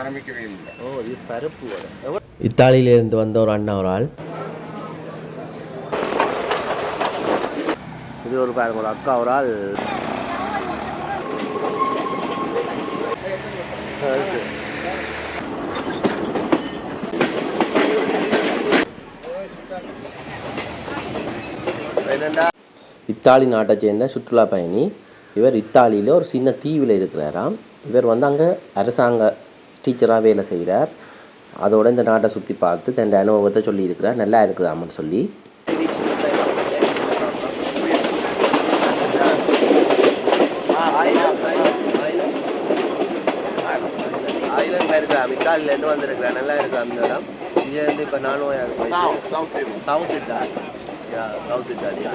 ஆரம்பிக்கவே இல்லை. ஓ, இது பருப்பு வடை. இத்தாலியிலேருந்து வந்த ஒரு அண்ணா ஒரு ஆள். இது ஒரு பாருங்க, ஒரு அக்கா ஒரு ஆள். இத்தாலி நாட்டை சேர்ந்த சுற்றுலா பயணி இவர். இத்தாலியில் ஒரு சின்ன தீவில் இருக்கிறாராம். இவர் வந்து அங்கே அரசாங்க டீச்சராக வேலை செய்கிறார். அதோட இந்த நாட்டை சுற்றி பார்த்து தன் அனுபவத்தை சொல்லியிருக்கிறார். நல்லா இருக்குதாமன்னு சொல்லி. இருக்கலாம் இத்தாலியிலேருந்து வந்திருக்கிறேன். நல்லா இருக்கு அந்த இடம். இங்கே வந்து இப்போ நானும் south Italy. South Italia.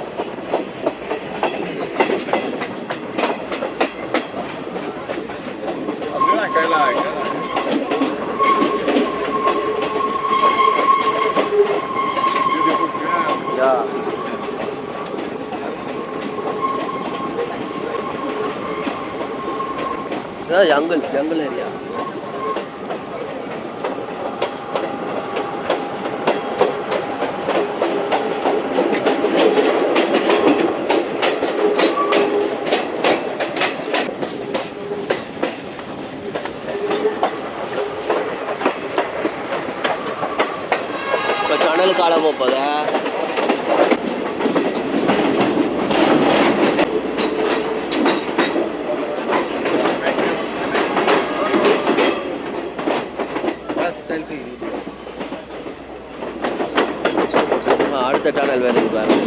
Jungle area. இப்போ கடல் காலம் போப்பதா. அடுத்த டனல் வேறு இருக்கு பாருங்க.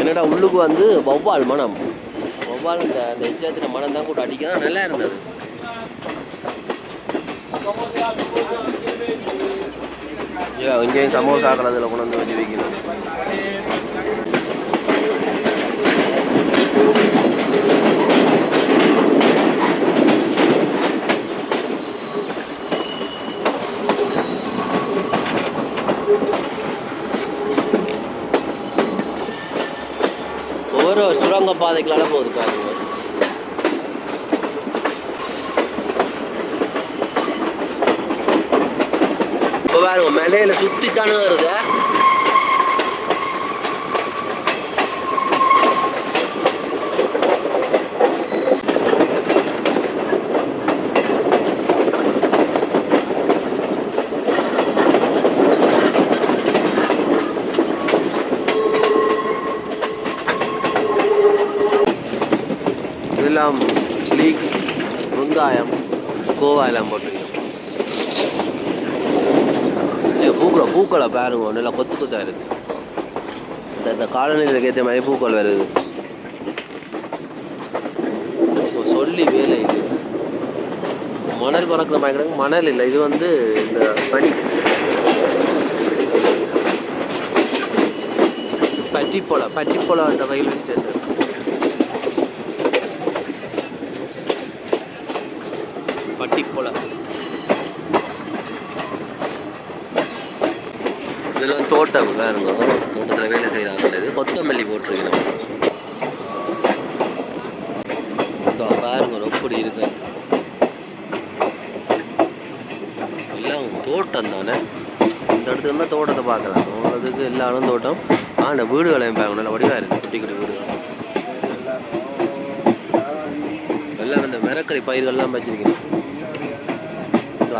என்னடா உள்ளுக்கு வந்து வௌவால் மனம். வௌவால் அந்த எச்சத்தின மனம் தான் கூட அடிக்க நல்லா இருந்தது. இங்கேயும் சமோசாக்கள் அதில் கொண்டு வந்து வச்சு வைக்கணும். ஒவ்வொரு சுரங்க பாதைகளால போகுது பாருங்க. பாருங்க மேலையில சுத்தித்தானே வருது. இதெல்லாம் லீக் வெங்காயம் கோவா எல்லாம் போட்டுருக்கோம். பூக்களை பாருங்க நல்லா கொத்து கொத்தா இருக்கு. இந்த காலநிலைக்கு ஏற்ற மாதிரி பூக்கள் வருது. சொல்லி வேலை இது. மணல் பறக்கிற மாதிரி கிடக்கு. மணல் இல்லை, இது வந்து இந்த பனி. பட்டிப்போலா அந்த ரயில்வே ஸ்டேஷன். பட்டிப்போலா. இதெல்லாம் தோட்டம் வேறுங்க. தோட்டத்தில் வேலை செய்கிறாங்க. கொத்தமல்லி போட்டிருக்கணும். பாருங்க எப்படி இருக்கு. எல்லாம் தோட்டம் தானே. இந்த இடத்துல இருந்தால் தோட்டத்தை பார்க்கலாம். அதுக்கு எல்லாரும் தோட்டம். இந்த வீடுகளையும் பார்க்கணும். நல்லா வடிவாக இருக்குது. குட்டி குட்டி வீடுகள் எல்லாம் இந்த மரக்கறி பயிர்கள்லாம் வச்சிருக்கணும்.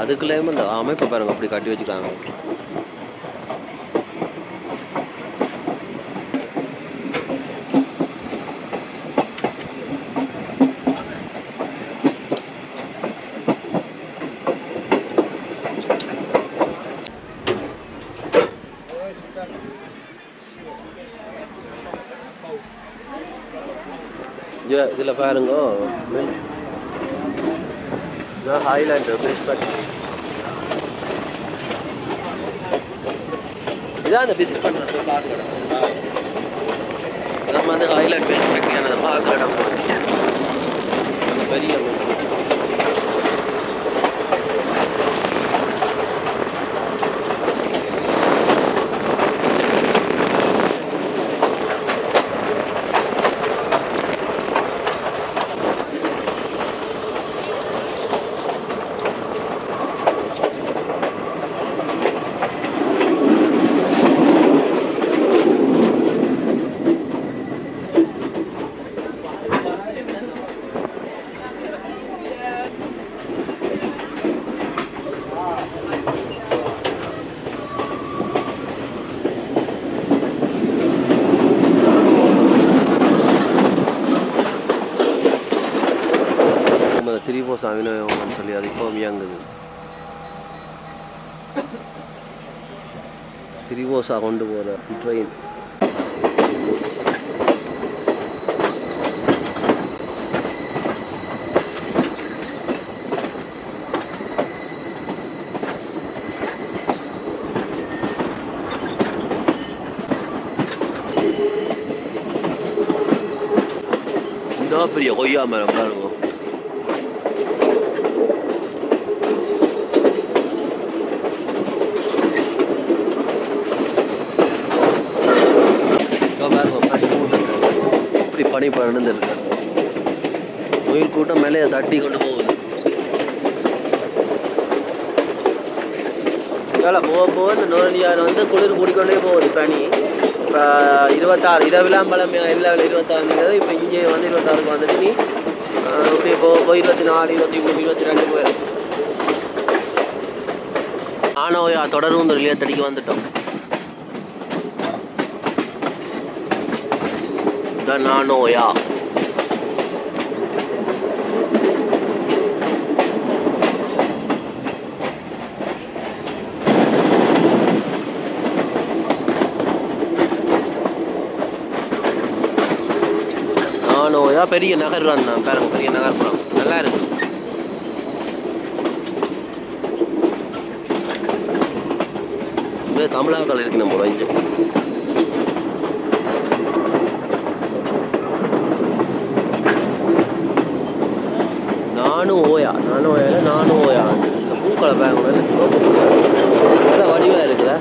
அதுக்குள்ளேயும் இந்த அமைப்பை பாருங்க அப்படி கட்டி வச்சுக்கிறாங்க. இதில் பாருங்க ஹைலாண்ட் பிஸ்கட். இதான் அந்த பிஸ்கட் பண்ணுறது பார்க்க இடம். நம்ம வந்து ஹைலாண்ட் பிஸ்கட் பார்க்க இடம். அந்த பெரிய திரிவோசா விநியோகம்னு சொல்லி அது இப்போ இயங்குது. திரிவோசா கொண்டு போகிற ட்ரெயின். இந்த பெரிய கொய்யா மரம் பாருங்க. இப்படி பனி பறந்து இருக்கு. கோயில் கூட்டம் மேலே தட்டி கொண்டு போகுது. போக போக இந்த நுரலியார் வந்து குளிர் கூடிக்கொண்டே போகுது பனி. இப்போ 26 இரவிலாம் பழமை எல்லா 26 இப்போ இங்கே வந்து 26க்கு வந்துட்டு நீ அப்படியே போய் 24, 23, 22 போயிடும். நானோயா தொடரும் இந்த நிலையத்தடிக்கு வந்துட்டோம். நானோயா நானோயா பெரிய நகர் தான் பாருங்க. பெரிய நகர்ப்புறம் நல்லா இருக்கு. தமிழாக்கள் இருக்கு நம்ம இங்கே. நானோயா இந்த பூக்களை பாருங்க. சிவப்பு நல்லா வடிவாக இருக்குதா.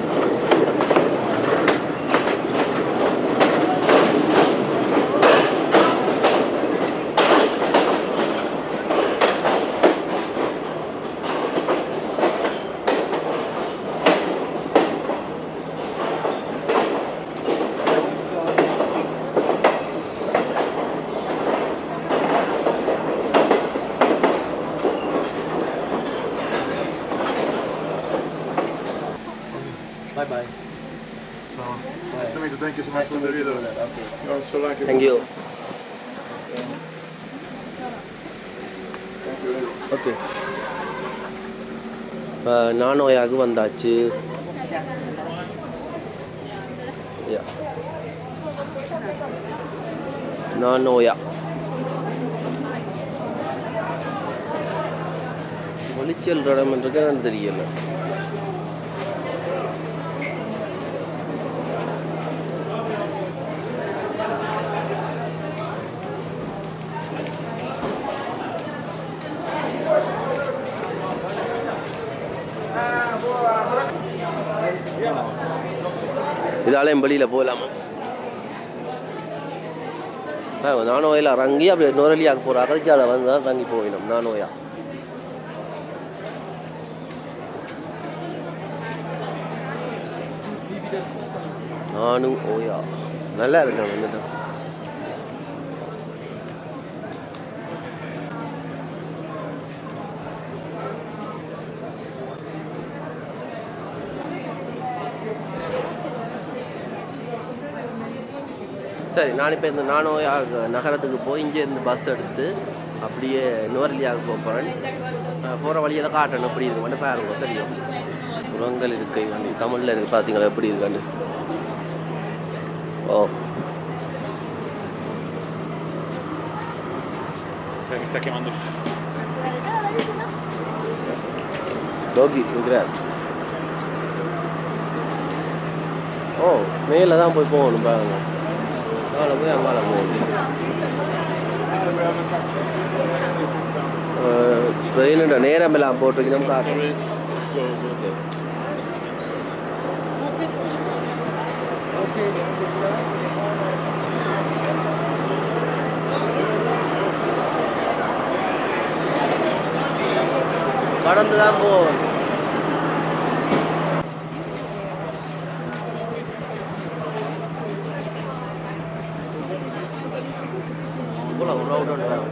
Bye bye. So, nice to meet you. Thank you so much for the video. Okay. You're so lucky. Thank you. Thank you. Okay, இப்போ நானோயாவுக்கு வந்தாச்சு. நானோயா ஒளிச்சல் இடம் இருக்கு தெரியல. இதாலையும் வெளியில் போகலாமா? நானோயில் இறங்கி அப்படி நுரலியாக போகிறாங்க. அதுக்கு அதை வந்து தான் இறங்கி போயிடும். நானோயா ஓயா நல்லா இருக்கு. வந்துட்டு சரி, நான் இப்போ இந்த நானோயா நகரத்துக்கு போய் இங்கே இருந்து பஸ் எடுத்து அப்படியே நுவரெலியாவுக்கு போக போகிறேன். போகிற வழியில் காட்டணும் எப்படி இருக்கு மட்டும் பாருங்க. சரியா புறங்கள் இருக்கை வண்டி தமிழில் இருக்கு பார்த்தீங்களா எப்படி இருக்கான்னு. ஓ டோகி இருக்கிறார். ஓ மேலே தான் போய் போகணும் பாருங்க. அங்கே போய் அங்கால போகுது. ட்ரெயினோட நேரம் எல்லாம் போட்டிருக்கணும் காரணம். ஓகே கடந்து தான் போவோம்.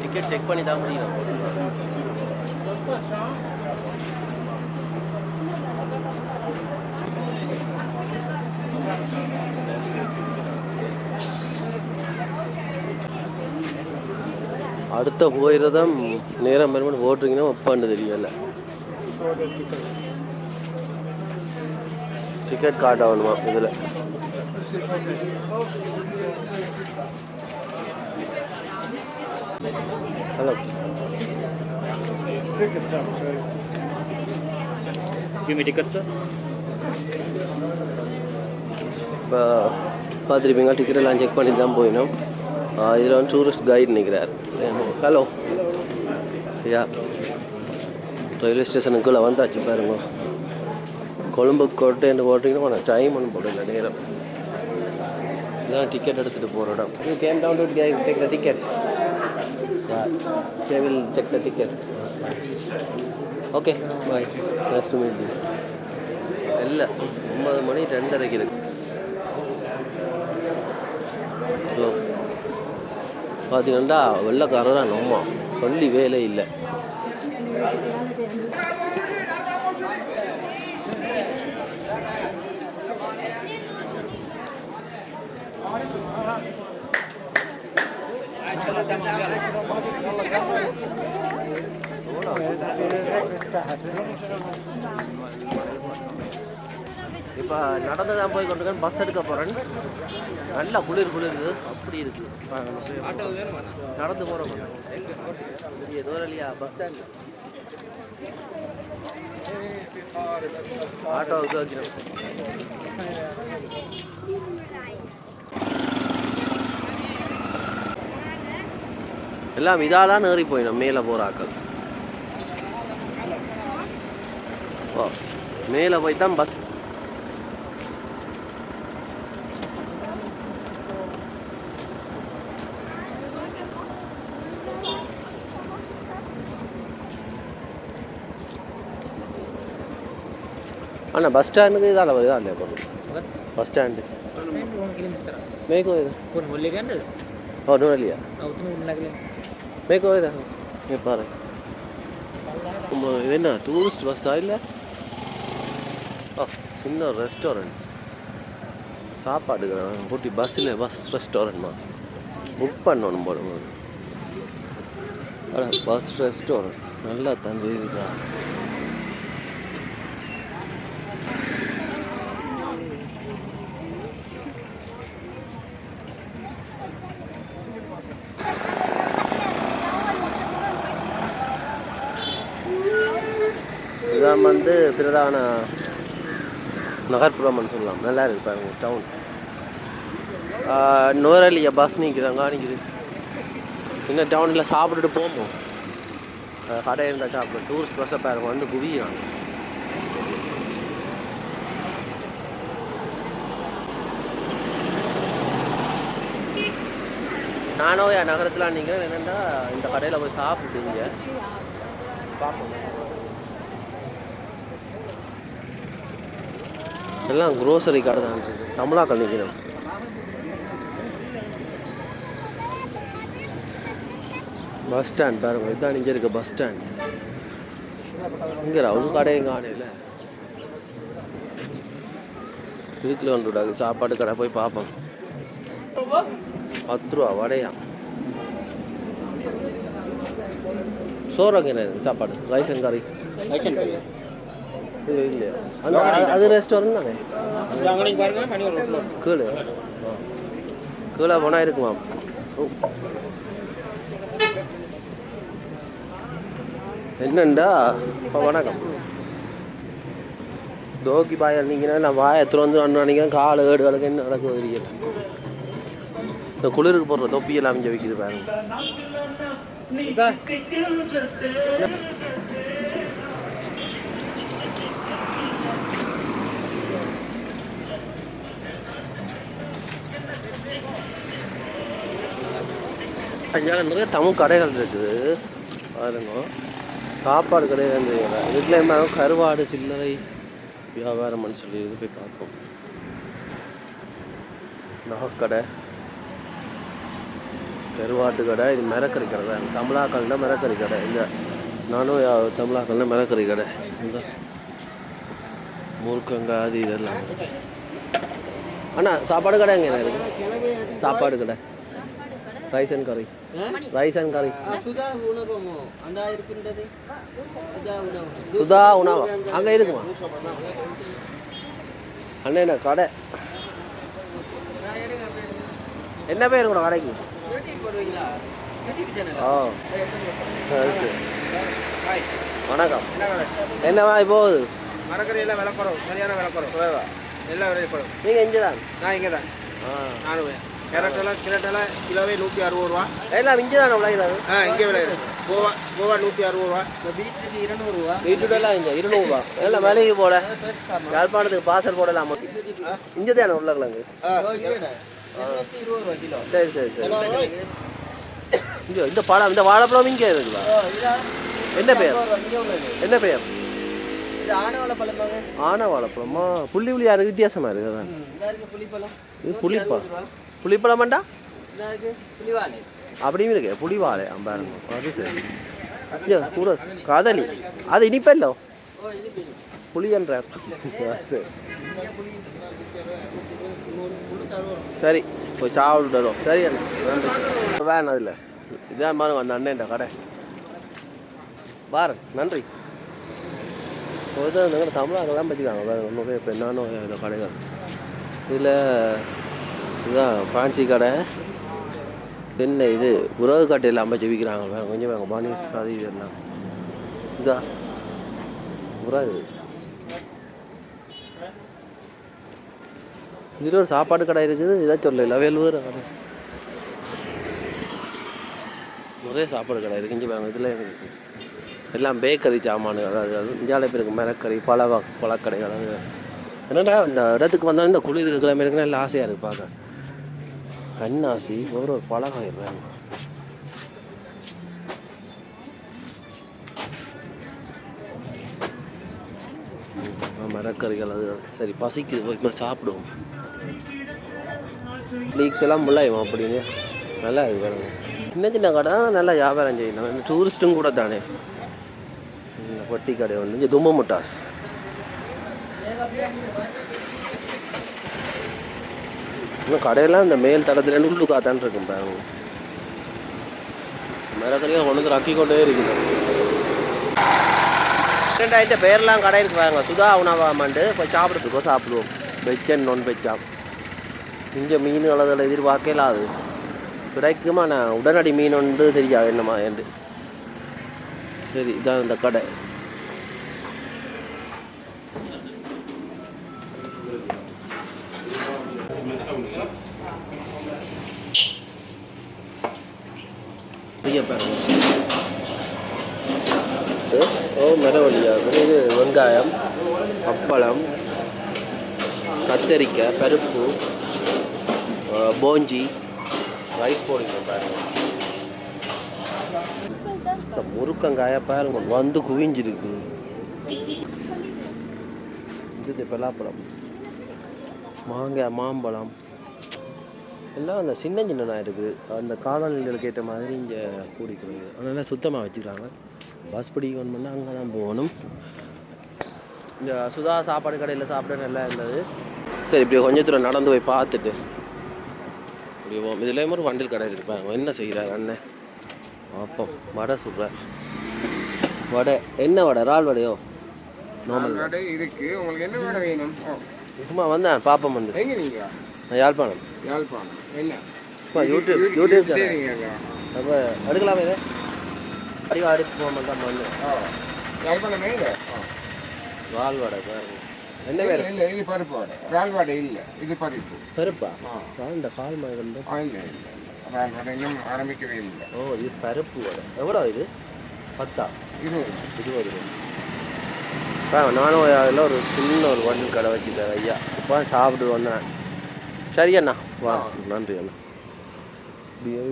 டிக்கெட் செக் பண்ணி தான் முடியும். அடுத்த போயிடுறதான் நேரம் பெருமாள் போட்டிருங்கன்னா ஒப்பாண்டு தெரியல. டிக்கெட் காட்டணுமா இதில்? ஹலோ, டிக்கெட் சார் இப்போ பார்த்துருப்பீங்க. டிக்கெட் எல்லாம் செக் பண்ணி தான் போயிடும். இதில் வந்து டூரிஸ்ட் கைடு நிற்கிறார். ஹலோ, யா ரயில்வே ஸ்டேஷனுக்குள்ளே வந்தாச்சு பாருங்க. கொழும்பு கோட்டைன்னு போட்டிங்கன்னா டைம் ஒன்றும் போடல, நேரம். இதுதான் டிக்கெட் எடுத்துகிட்டு போகிற இடம். You came down to take the ticket. They will check the ticket. Okay, bye. Nice to meet you. இல்லை 9 மணி 2:30 இருக்கு. ஹலோ, பார்த்தீங்கன்னா வெள்ளைக்காரராக நம்ம சொல்லி வேலை இல்லை. இப்போ நடந்து தான் போய் கொண்டு பஸ் எடுக்க போகிறேன். நல்லா குளிருது, அப்படி இருக்குது. நடந்து போகிறோம். பெரிய தூரம் இல்லையா பஸ் ஸ்டாண்ட்? ஆட்டோவுக்கு வைக்கணும். எல்லாம் இதாலாம் ஏறி போயிடும் மேலே போகிறாக்கள். ஓ, மேலே போய் தான் பஸ். அண்ணா பஸ் ஸ்டாண்டுக்கு இதால் வருதா இல்லையா? போகணும் பஸ் ஸ்டாண்டு மேய்க்கோ இது. ஓ, நூலியா மேய்க்கோ இதா பாரு. இது என்ன டூரிஸ்ட் பஸ்ஸா இல்லை? ஓ, சின்ன ரெஸ்டாரண்ட். சாப்பாடுக்கு கூட்டி பஸ்ஸில் பஸ் ரெஸ்டாரண்ட்மா புக் பண்ணணும் போடும்போது. அட பஸ் ரெஸ்டாரண்ட் நல்லா தந்து இருக்கா. இதான் வந்து பிரதான நகர்ப்புறம்னு சொல்லலாம். நல்லா இருக்கு பாருங்க டவுன். நோரலியா பஸ் நிற்குதாங்க நிற்குது. சின்ன டவுனில் சாப்பிட்டுட்டு போவோம். கடை இருந்தால் சாப்பிடும். டூரிஸ்ட் பஸ்ஸை பாருங்க வந்து குவியாங்க. நானும் என் நகரத்தில் நீங்கள் என்னென்னா இந்த கடையில் போய் சாப்பிட்டுங்க பார்ப்போம். எல்லாம் க்ரோசரி கடை தான் இருக்குது. தமிழாக்கள் நிற்கிறோம். பஸ் ஸ்டாண்ட் பாருங்க. இதுதான் இங்கே இருக்க பஸ் ஸ்டாண்ட். இங்கே அவங்க கடையும் காணையில் இதுக்குள்ள ஒன்று விடாது. சாப்பாடு கடை போய் பார்ப்போம். 10 ரூபா வடையா. சோறு அங்கே என்ன சாப்பாடு? ரைஸ் அண்ட் கறி இது இல்லையா? அந்த அது ரெஸ்டாரண்ட் தானே? கீழே கீழே போனால் இருக்குமா? என்னண்டா இப்போ வணக்கம். டோக்கி பாய் இருந்தீங்கன்னா நான் வாயை திறந்து நினைக்கிறேன். காலை ஏடு காலுக்கு என்ன நடக்குது தெரியல. இந்த குளிருக்கு போடுற தொப்பியெல்லாம் அமைஞ்சு வைக்கிது பாருங்க. அங்கே நிறைய தமிழ் கடைகள் இருக்குது பாருங்க. சாப்பாடு கடையில் தெரியல. இதுக்குலாம் மேலே கருவாடு சில்லறை வியாபாரம்னு சொல்லி இது போய் பார்ப்போம். நகைக்கடை, கருவாட்டு கடை. இது மிரக்கறி கடை தான். தமிழாக்கள்னா மிரக்கறி கடை. இல்லை நானும் தமிழாக்கள்னா மிரக்கறி கடை. இந்த முறுக்கங்க அது இதெல்லாம். அண்ணா சாப்பாடு கடை எங்கே இருக்குது? சாப்பாடு கடை ரைஸ் அண்ட் கறி ரைஸ் அண்ட் கறி. சுதா உணவகமோ அந்த இருக்கின்றது. சுதா உணவகம் அங்கே இருக்குமா? அண்ணே என்ன கடை என்ன பேர் கூட கடைக்கு? ஓ சரி. வணக்கம். என்ன மாதிரி போகுது? மரக்கறியெல்லாம் விலை குறவு, சரியான விலை குறவு. எல்லாம் விலை குறவு. நீங்கள் இங்கே தான்? நான் இங்கே தான். நானும் கேரட்டெல்லாம் கிலோவே 160 ரூபா. எல்லாம் இங்கே தானே விளையாது? இங்கே விளையாது. கோவா 160 ரூபா. பீட்ரூட் 200 ரூபா. பீட்ரூட்டெல்லாம் இங்கே 200 ரூபா. எல்லாம் விலைக்கு போட யாழ்ப்பாணத்துக்கு பார்சல் போடலாம். இங்கே தானே உருளைக்கிழங்கு? 220 ரூபா கிலோ. சரி சரி சரி. இங்கே இந்த வாழைப்பழம் இங்கே இருக்குதா? என்ன பெயர்? என்ன பெயர்? ஆன வாழைப்பழமா? புள்ளி புள்ளியா இருக்கு, வித்தியாசமா இருக்குது தான். இது புளிப்பழமாண்டா அப்படியும் இருக்கு. புளிவாழை பாருங்க. அது சரி. கூட காதலி அது இனிப்பல்லோ புளியன்ற. சரி சரி போய் சாப்பிட்டுறோம். சரி அண்ணா நன்றி. வேணும் அதில் இதான் பாருங்க அந்த அண்ணன்ட்ட கடை பாரு. நன்றி. நீங்கள் தமிழாக்கெல்லாம் வச்சுக்காங்க வேறு ஒன்றும். இப்போ என்னாலும் இந்த கடைகள் இதில் இதுதான் ஃபேன்சி கடை. என்ன இது உறவு கட்டையில் அமைச்சு விற்கிறாங்க. வேறு கொஞ்சம் வேங்க பானிஸ் அது இதெல்லாம் இதா உறவு. இதில் ஒரு சாப்பாடு கடை இருக்குது. இதாக சொல்லல வேலூர் கடை நிறைய சாப்பாடு கடை இருக்குது. இங்கே வேணும். இதில் எல்லாம் பேக்கரி சாமான்கள். அதாவது இந்தியாவில் பேருக்கு மிளக்கறி பழக்கடைகள். அது என்னடா இந்த இடத்துக்கு வந்தால் இந்த குளிர் கிழமை இருக்குன்னா எல்லாம் ஆசையாக இருக்குது பார்க்க. கண்ணாசி ஒரு பழகாயிடுறாங்க. மிளக்கறிகள் அது சரி பசிக்குது போய் சாப்பிடுவோம். லீக்ஸ் எல்லாம் முள்ளாயும் அப்படின்னு நல்லா இது வேணுங்க. சின்ன சின்ன கடை தான் நல்லா வியாபாரம் செய்யணும். டூரிஸ்ட்டும் கூட தானே. பொட்டி கடை வந்து இங்கே தும்ம முட்டாஸ். இன்னும் கடையெல்லாம் இந்த மேல் தளத்துல உள்ளு காத்தான்னு இருக்கும் பாருங்க. மிளகறியாக கொண்டு வந்து ரக்கி கொண்டே இருக்குது. ரெண்டாயிரத்து பேர்லாம் கடை இருக்கு பாருங்க. சுதா உணவகமாண்டு இப்போ சாப்பிட்றதுக்கோ சாப்பிடுவோம். வெஜ் அண்ட் நான் வெஜ்ஜா. இங்கே மீன் அளவில் எதிர்பார்க்கலாம். அது கிடைக்குமா? நான் உடனடி மீன் ஒன்று தெரியாது என்னம்மா என்று. சரி இதான் இந்த கடை. மரவள்ளியா இது வெங்காயம், அப்பளம், கத்தரிக்காய், பருப்பு, போஞ்சி, ரைஸ் போடுங்க பாருங்க. முருக்கங்காய பாருங்க வந்து குவிஞ்சிருக்கு. இது பலாப்பழம், மாங்காய், மாம்பழம் எல்லாம் அந்த சின்ன சின்னதாக இருக்குது. அந்த காலநிலைகளுக்கு ஏற்ற மாதிரி இங்கே கூடிக்கிறது. அதனால் சுத்தமாக வச்சுக்கிறாங்க. பஸ் பிடிக்கணும் பண்ணால் அங்கே தான் போகணும். இந்த சுதா சாப்பாடு கடையில் சாப்பிட நல்லா இருந்தது. சரி இப்படி கொஞ்சம் தூரம் நடந்து போய் பார்த்துட்டு இப்படி போவோம். இதுலேயும் ஒரு வண்டில் கடை இருப்பாங்க. என்ன செய்கிறாங்க அண்ணன்? அப்போ வடை சுடுறார். வடை என்ன வடை? இறால் வடையோ? நார்மல் வடை இருக்கு. உங்களுக்கு என்ன வடை வேணும்? சும்மா வந்தேன் பாப்பம் வந்து. எங்கே நீங்கள்? யாழ்ப்பாணம். யாழ்ப்பாணம் என்ன? யூடியூப் அப்போ எடுக்கலாமே இதை அடிவா அடித்து போக மாட்டோம் வந்து. யாழ்ப்பாணம் எங்கே? இறால் வடை பாருங்க. என்ன வேறு? இல்லை இது பருப்பு வடை. இறால் வடை இல்லை, இது பருப்பு. பருப்பா? இந்த கால் மாதிரி வந்து இல்லை இறால் வடை இன்னும் ஆரம்பிக்கவே இல்லை. ஓ இது பருப்பு வடை. எவ்வளோ இது? 10 20 ரூபா. நானும் அதில் ஒரு சின்ன ஒரு வண்டில் கடை வச்சுக்கிறேன் ஐயா. இப்போ சாப்பிட்டு வந்தேன். சரி அண்ணா வா. நன்றி அண்ணா.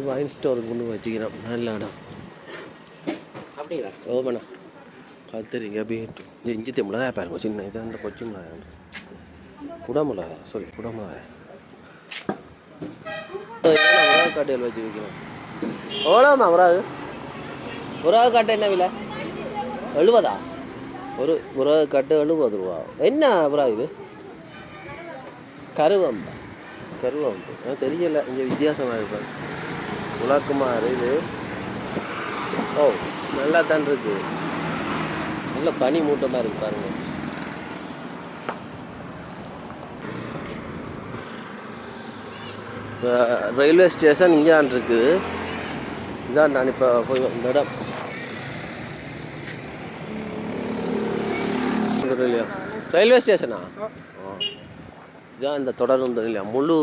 வைன் ஸ்டோருக்கு கொண்டு வச்சுக்கிறேன். நல்ல இடம் அப்படிங்களா? ஓமண்ணா கத்திரிக்காய், பீட்டு, இஞ்சி மிளகாய் பாருங்க. சின்ன இது அந்த கொச்சி மிளகாய், குடமிளகாய், சாரி குடமிளகாய். உறவு காட்டையில் வச்சு விற்கிறோம். எவ்வளோம்மா உறவு? உறவு காட்டை என்ன விலை? 70. ஒரு உறவு காட்டு 70 ரூபா. என்ன உறவு இது? கருவம்பா. கருவம்பு தெரியல. இங்கே வித்தியாசமாக இருப்பாங்க. உலக்குமாறு இது. ஓ நல்லா தான் இருக்கு. நல்ல பனி மூட்டமாக இருக்கு பாருங்க. ரயில்வே ஸ்டேஷன் இங்கே தான் இருக்குது. இதான் நான் இப்போ போய் இந்த இடம் இல்லையா ரயில்வே ஸ்டேஷனா? இதான் இந்த தொடரும் இல்லையா முழு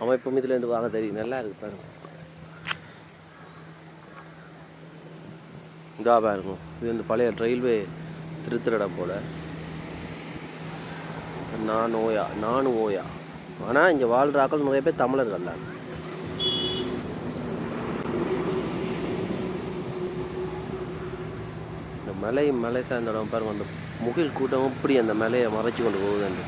அமைப்பும் இதுலேருந்து வாங்க தெரியும். நல்லா இருக்கு பாருங்க. இதா பாருங்க. இது இந்த பழைய ரயில்வே திருத்திரம் போல். நானும் ஓயா. ஆனால் இங்கே வாழ்கிறாக்கள் நிறைய பேர் தமிழர்கள் தான். இந்த மலை சார்ந்த இடம் பாருங்க. அந்த முகில் கூட்டம் இப்படி அந்த மலையை மறைச்சி கொண்டு போகுதுண்டு.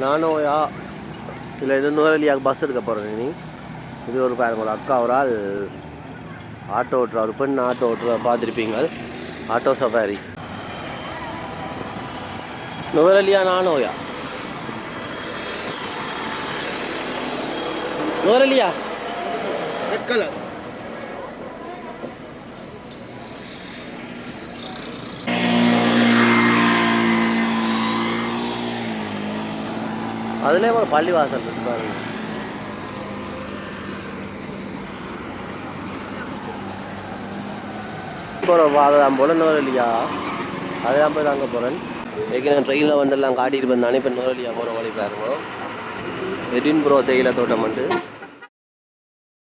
நானோயா இதில் இது நுவரெலியாவுக்கு பஸ் எடுக்க போகிறேன். நீ இது ஒரு பாருங்க, ஒரு அக்கா ஒரு ஆள் ஆட்டோ ஓட்டுறா, ஒரு பெண் ஆட்டோ ஓட்டுறா பார்த்துருப்பீங்க. Auto safari. Nuwara Eliya Nanu Oya Nuwara Eliya red colour. அதுலேயே ஒரு பள்ளிவாசல் இருக்கு பாருங்க. போகிறோம் அதுதான் போல் நுவரெலியா. அதுதான் போய் தாங்க போகிறேன். ஏற்கனவே ட்ரெயினில் வந்தெல்லாம் காட்டிட்டு வந்தானே. இப்போ நுவரெலியா போகிற வழி பாருங்க. எடின்புரோ தேயிலை தோட்டம் வந்து